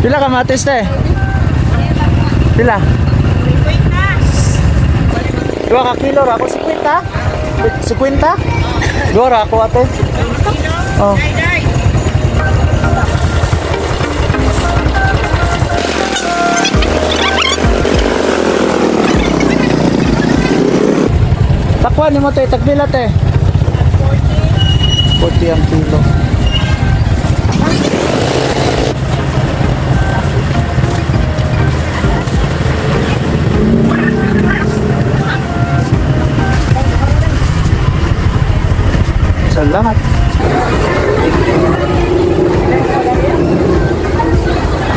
Pila kamatis te? Pila? 2 ka kilo ra ako 50? 50? Dora ako ate. Oh. Takwan mo te, tagpila te? 40 ang kilo. Salamat.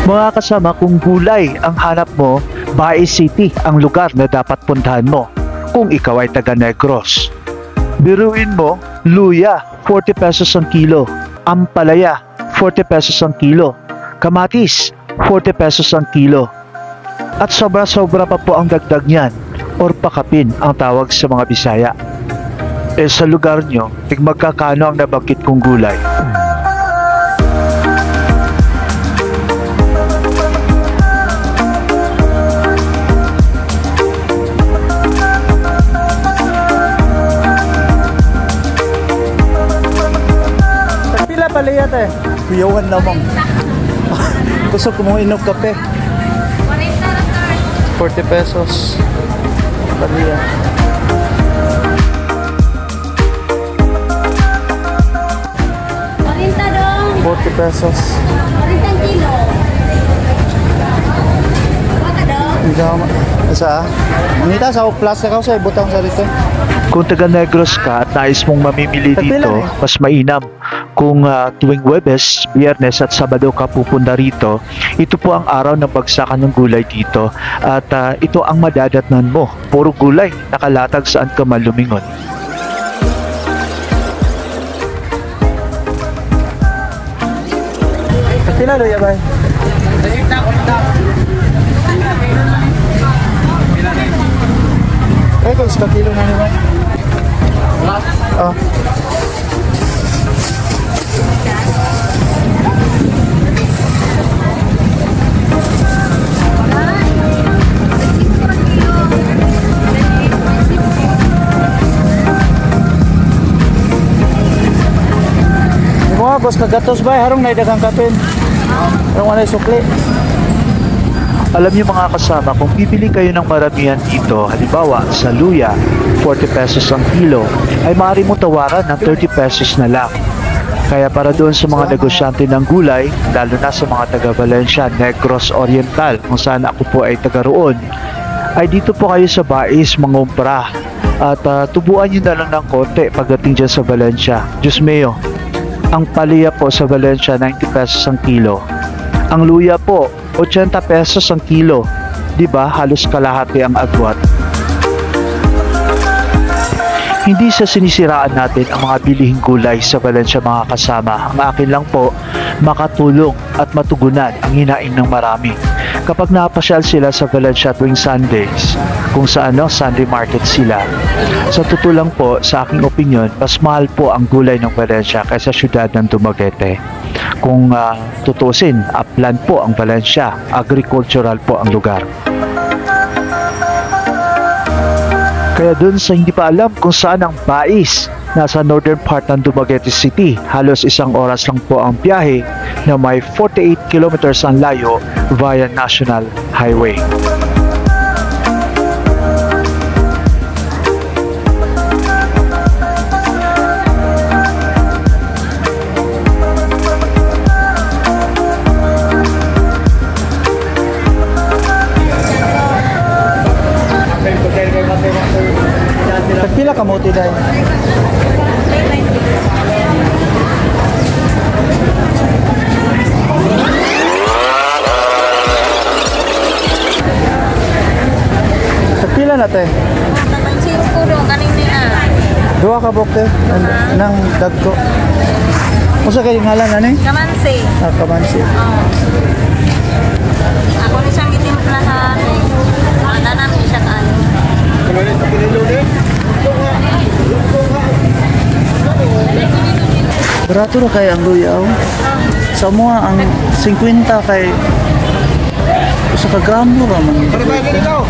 Mga kasama, kung gulay ang hanap mo, Bae City ang lugar na dapat puntahan mo kung ikaw ay taga Negros. Biruin mo, luya, 40 pesos ang kilo. Ampalaya, 40 pesos ang kilo. Kamatis, 40 pesos ang kilo. At sobra-sobra pa po ang dagdag niyan, or pakapin ang tawag sa mga Bisaya. Eh sa lugar nyo, magkakano ang nabanggit kong gulay? Pila pala yata eh? Kuyawan lamang. Gusto ko mong inom kape. 40 pesos. Paliya. 40 pesos. 40 kilo. Baka daw? Sa? Mangita sa plus na ka sa ibutang sa dito. Kung taga Negros ka at nais mong mamimili dito, mas mainam. Kung tuwing Huwebes, Biyernes at Sabado ka pupunta rito, ito po ang araw ng bagsakan ng gulay dito. At ito ang madadatnan mo. Puro gulay, nakalatag saan ka man lumingon. Pila do ya bay? Kung sa kilo na ni ba? Oh. Mga boss kagatos bay harong na dagang kapin. Harong wala sukli. Alam niyo mga kasama, kung bibili kayo ng maramihan dito, halimbawa sa luya, 40 pesos ang kilo, ay maaari mo tawaran ng 30 pesos na lang. Kaya para doon sa mga negosyante ng gulay, lalo na sa mga taga Valencia, Negros Oriental, kung saan ako po ay taga roon, ay dito po kayo sa Bais mangumpra. At tubuan nyo na lang ng konti pagdating dyan sa Valencia. Diyos mio, ang palaya po sa Valencia, 90 pesos ang kilo. Ang luya po, 80 pesos ang kilo. Diba? Halos kalahati ang agwat. Hindi sa sinisiraan natin ang mga bilihing gulay sa Valencia mga kasama. Ang akin lang po, makatulong at matugunan ang hinaing ng marami. Kapag napasyal sila sa Valencia tuwing Sundays, kung saan Sunday market sila, sa totoo lang po, sa aking opinion, mas mahal po ang gulay ng Valencia kaysa syudad ng Dumaguete. Kung tutusin, upland po ang Valencia, agricultural po ang lugar. Kaya dun sa hindi pa alam kung saan ang Bais, nasa northern part ng Dumaguete City, halos 1 oras lang po ang biyahe na may 48 kilometers ang layo via National Highway. Pila kamote dahil? Pila na te? Napansin ko doon kanina. Dua ka bok te? Nang dagko. Usa kay ngalan na ni? Kamansi. Kamansi. Ako ni siyang gitimplahan. Nanan siya kaano. Barato na kay ang luyaw. Sa mga ang 50 kay Sa kagamo raman.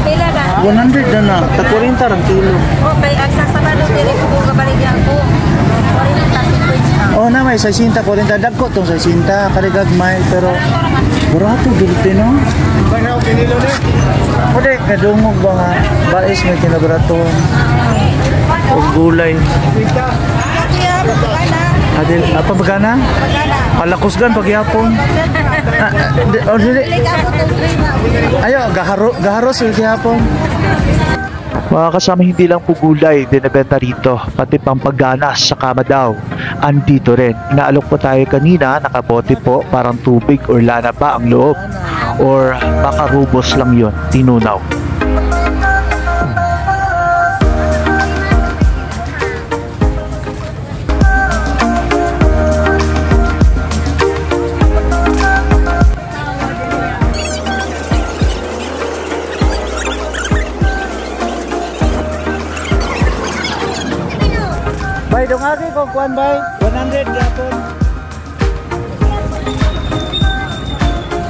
Pila na? 100 na na. Tag 40 rang kilo. Okay, ang sasabado, dili ko kung kabaligyan ko. 40 Oh na may 60 40 dagko tong 60 karigagmay pero barato dili no. Pwede kadungog ba nga bais may kinabraton. O gulay. Adil apa magana? Palakusgan pagyapon. Oh dili. Ayo gaharos pagyapon. Mga kasama, hindi lang po gulay dinebenta rito, pati pampaganas sa kama daw. Andito rin. Inaalok po tayo kanina, nakabote po, parang tubig or lana pa ang loob. Or baka rubos lang yon, tinunaw. Bay, dong agi kung kuan bay, 100 yapon.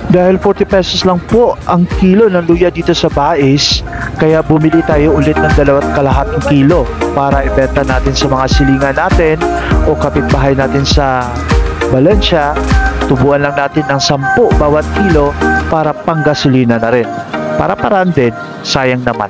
Dahil 40 pesos lang po ang kilo ng luya dito sa Bais, kaya bumili tayo ulit ng 2.5 kilo para ibenta natin sa mga silingan natin o kapitbahay natin sa Valencia. Tubuan lang natin ng 10 bawat kilo para panggasolina na rin. Para paraan din, sayang naman.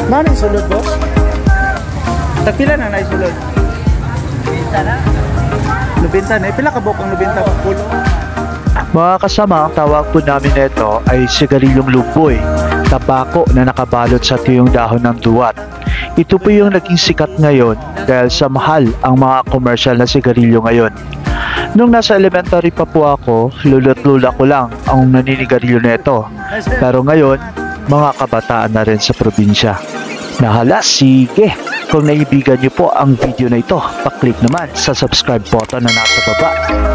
Mana isulod, boss? Tagpila na isulod? Lubinta na. Lubinta na? Pila ka bukang lubinta? Pulo? Mga kasama, ang tawag po namin nito ay sigarilyong luboy, tabako na nakabalot sa tuyong dahon ng duwat. Ito po yung naging sikat ngayon dahil sa mahal ang mga commercial na sigarilyo ngayon. Nung nasa elementary pa po ako, lulot-lula ko lang ang naninigarilyo nito. Pero ngayon, mga kabataan na rin sa probinsya. Nahala, sige! Kung naibigan niyo po ang video na ito, paklik naman sa subscribe button na nasa baba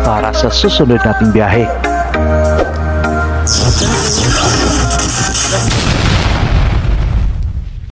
para sa susunod nating biyahe.